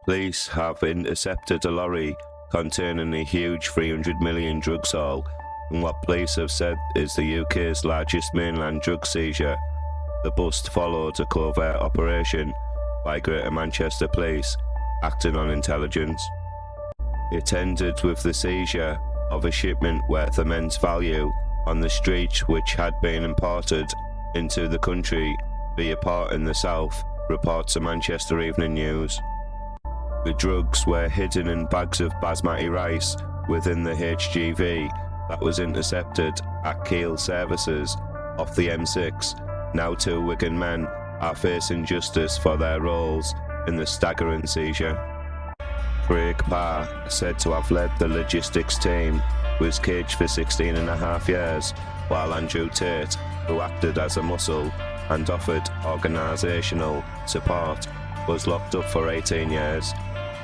Police have intercepted a lorry containing a huge 300 million drugs haul in what police have said is the UK's largest mainland drug seizure. The bust followed a covert operation by Greater Manchester Police, acting on intelligence. It ended with the seizure of a shipment worth immense value on the street which had been imported into the country via Parr in the south, reports the Manchester Evening News. The drugs were hidden in bags of basmati rice within the HGV that was intercepted at Keele services off the M6. Now 2 Wigan men are facing justice for their roles in the staggering seizure. Parr, said to have led the logistics team, was caged for 16.5 years, while Andrew Tait, who acted as a muscle and offered organisational support, was locked up for 18 years.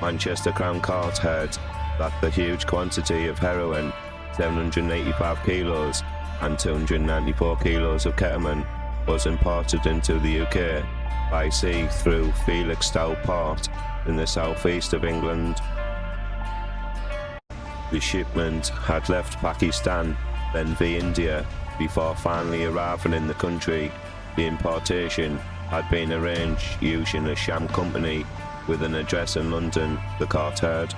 Manchester Crown Court heard that the huge quantity of heroin, 785 kilos and 294 kilos of ketamine, was imported into the UK by sea through Felixstowe port in the southeast of England. The shipment had left Pakistan, then via India, before finally arriving in the country. The importation had been arranged using a sham company with an address in London, the court heard.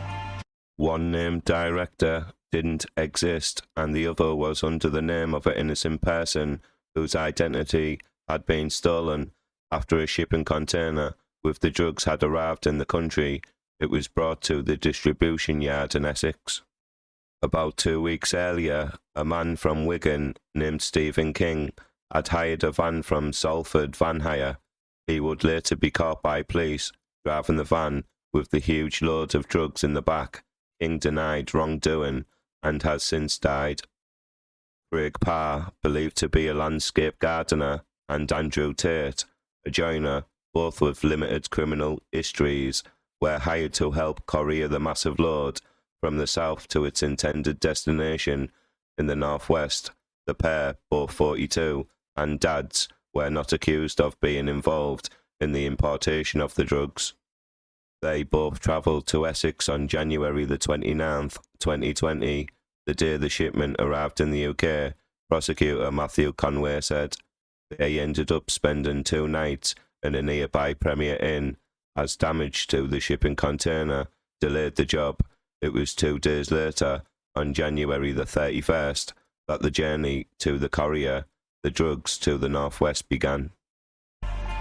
One named director didn't exist, and the other was under the name of an innocent person whose identity had been stolen. After a shipping container with the drugs had arrived in the country, it was brought to the distribution yard in Essex. About 2 weeks earlier, a man from Wigan named Stephen King had hired a van from Salford Van Hire. He would later be caught by police driving the van with the huge load of drugs in the back. King denied wrongdoing and has since died. Parr, believed to be a landscape gardener, and Andrew Tait, a joiner, both with limited criminal histories, were hired to help courier the massive load from the south to its intended destination in the northwest. The pair, both 42, and dads, were not accused of being involved in the importation of the drugs. They both travelled to Essex on January the 29th, 2020, the day the shipment arrived in the UK. Prosecutor Matthew Conway said they ended up spending 2 nights in a nearby Premier Inn, as damage to the shipping container delayed the job. It was 2 days later, on January the 31st, that the journey to the courier, the drugs to the northwest, began.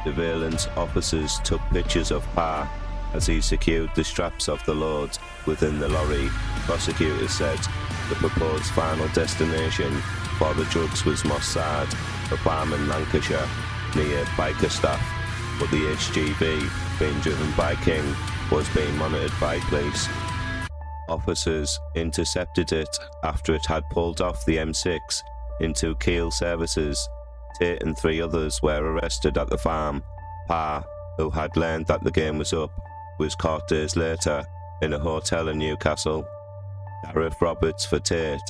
Surveillance officers took pictures of Parr as he secured the straps of the load within the lorry. Prosecutors said the proposed final destination for the drugs was Moss Sard, a farm in Lancashire, near Bickerstaff, but the HGV, being driven by King, was being monitored by police. Officers intercepted it after it had pulled off the M6 into Keele services. Tait and 3 others were arrested at the farm. Parr, who had learned that the game was up, was caught days later in a hotel in Newcastle. Gareth Roberts for Tait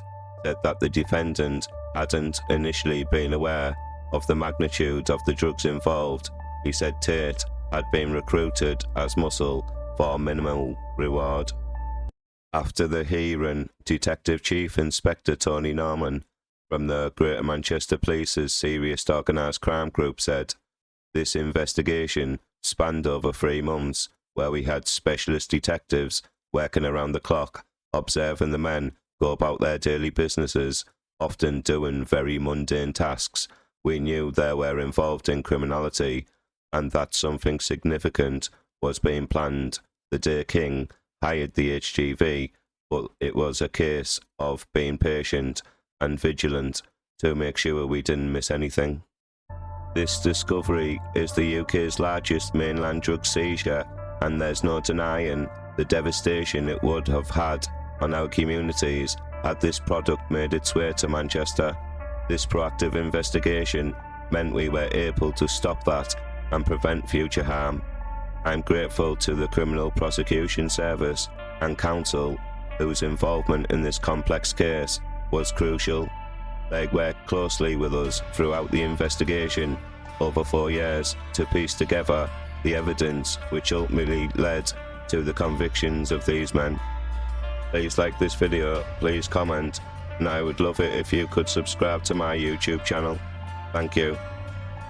said that the defendant hadn't initially been aware of the magnitude of the drugs involved. He said Tait had been recruited as muscle for minimal reward. After the hearing, Detective Chief Inspector Tony Norman from the Greater Manchester Police's Serious Organised Crime Group said, "This investigation spanned over 3 months, where we had specialist detectives working around the clock, observing the men go about their daily businesses, often doing very mundane tasks. We knew they were involved in criminality, and that something significant was being planned the day King hired the HGV, but it was a case of being patient and vigilant to make sure we didn't miss anything." This discovery is the UK's largest mainland drug seizure, and there's no denying the devastation it would have had on our communities had this product made its way to Manchester. This proactive investigation meant we were able to stop that and prevent future harm. I'm grateful to the Criminal Prosecution Service and Council, whose involvement in this complex case was crucial. They worked closely with us throughout the investigation over 4 years to piece together the evidence which ultimately led to the convictions of these men. Please like this video, please comment, and I would love it if you could subscribe to my YouTube channel. Thank you.